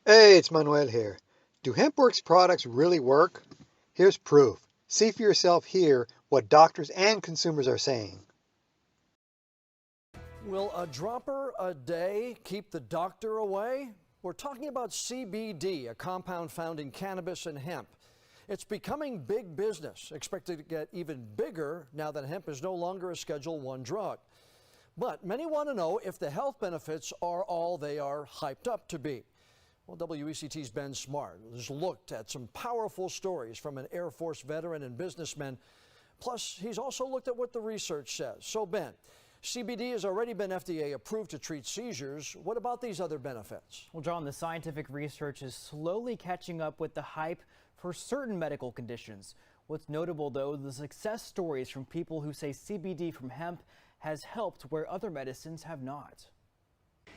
Hey, it's Manuel here. Do Hempworx products really work? Here's proof. See for yourself here what doctors and consumers are saying. Will a dropper a day keep the doctor away? We're talking about CBD, a compound found in cannabis and hemp. It's becoming big business, expected to get even bigger now that hemp is no longer a Schedule 1 drug. But many want to know if the health benefits are all they are hyped up to be. Well, WECT's Ben Smart has looked at some powerful stories from an Air Force veteran and businessman. Plus, he's also looked at what the research says. So, Ben, CBD has already been FDA approved to treat seizures. What about these other benefits? Well, John, the scientific research is slowly catching up with the hype for certain medical conditions. What's notable, though, the success stories from people who say CBD from hemp has helped where other medicines have not.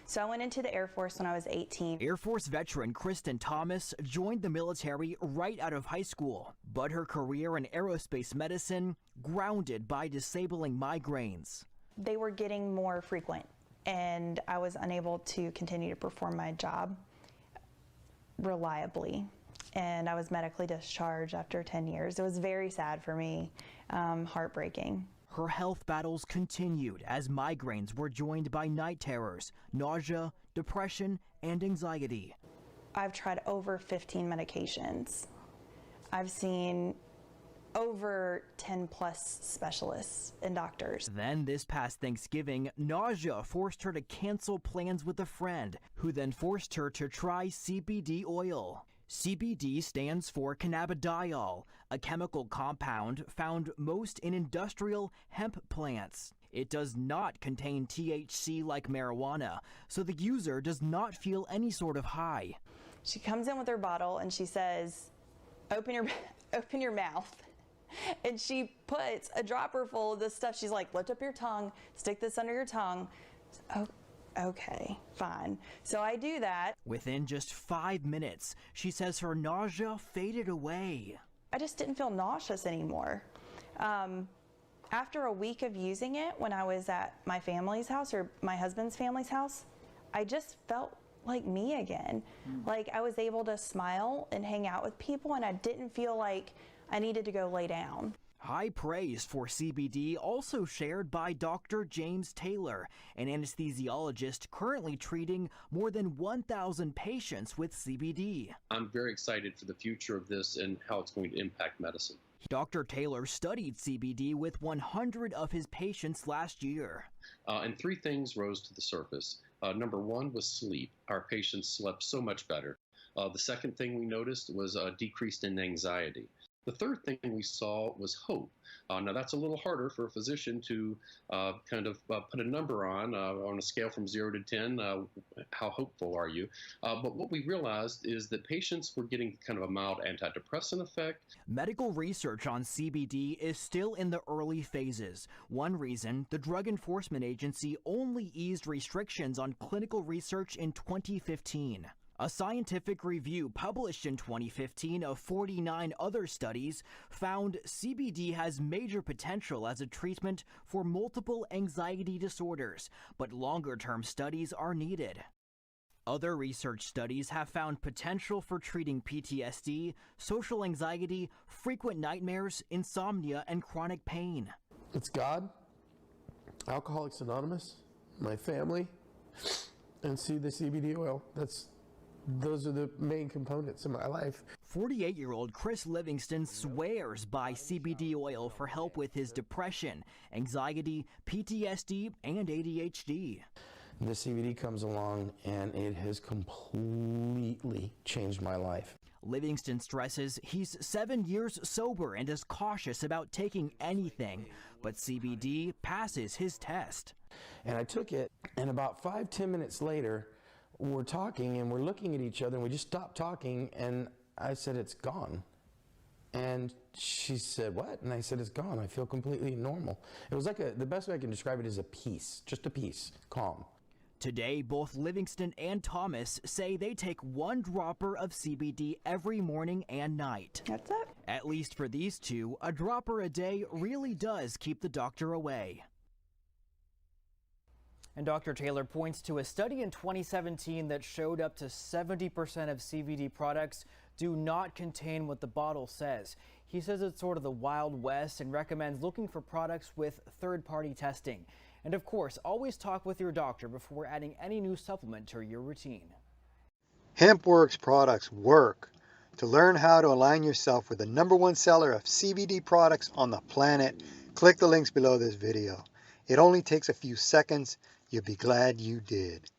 So I went into the Air Force when I was 18. Air Force veteran Kristen Thomas joined the military right out of high school, but her career in aerospace medicine grounded by disabling migraines. They were getting more frequent, and I was unable to continue to perform my job reliably. And I was medically discharged after 10 years. It was very sad for me, heartbreaking. Her health battles continued as migraines were joined by night terrors, nausea, depression, and anxiety. I've tried over 15 medications. I've seen over 10 plus specialists and doctors. Then this past Thanksgiving, nausea forced her to cancel plans with a friend, who then forced her to try CBD oil. CBD stands for cannabidiol, a chemical compound found most in industrial hemp plants. It does not contain THC like marijuana, so the user does not feel any sort of high. She comes in with her bottle and she says, open your mouth. And she puts a dropper full of this stuff. She's like, lift up your tongue, stick this under your tongue. Oh, okay, fine. So I do that. Within just 5 minutes, she says her nausea faded away. I just didn't feel nauseous anymore. After a week of using it, when I was at my family's house or my husband's family's house, I just felt like me again. Like I was able to smile and hang out with people, and I didn't feel like I needed to go lay down. High praise for CBD also shared by Dr. James Taylor, an anesthesiologist currently treating more than 1,000 patients with CBD. I'm very excited for the future of this and how it's going to impact medicine. Dr. Taylor studied CBD with 100 of his patients last year. And three things rose to the surface. Number one was sleep. Our patients slept so much better. The second thing we noticed was a decrease in anxiety. The third thing we saw was hope. Now that's a little harder for a physician to put a number on a scale from 0 to 10, how hopeful are you? But what we realized is that patients were getting kind of a mild antidepressant effect. Medical research on CBD is still in the early phases. One reason, the Drug Enforcement Agency only eased restrictions on clinical research in 2015. A scientific review published in 2015 of 49 other studies found CBD has major potential as a treatment for multiple anxiety disorders, but longer-term studies are needed. Other research studies have found potential for treating PTSD, social anxiety, frequent nightmares, insomnia, and chronic pain. It's God, Alcoholics Anonymous, my family, and see the CBD oil. Those are the main components in my life. 48-year-old Chris Livingston swears by CBD oil for help with his depression, anxiety, PTSD, and ADHD. The CBD comes along and it has completely changed my life. Livingston stresses he's 7 years sober and is cautious about taking anything, but CBD passes his test. And I took it, and about 5-10 minutes later, we're talking and we're looking at each other and we just stopped talking, and I said, it's gone. And she said, what? And I said, it's gone. I feel completely normal. It was like the best way I can describe it is a peace, just a peace, calm. Today, both Livingston and Thomas say they take 1 dropper of CBD every morning and night. That's it. At least for these two, a dropper a day really does keep the doctor away. And Dr. Taylor points to a study in 2017 that showed up to 70% of CBD products do not contain what the bottle says. He says it's sort of the Wild West and recommends looking for products with third-party testing. And of course, always talk with your doctor before adding any new supplement to your routine. Hempworx products work. To learn how to align yourself with the #1 seller of CBD products on the planet, click the links below this video. It only takes a few seconds. You'll be glad you did.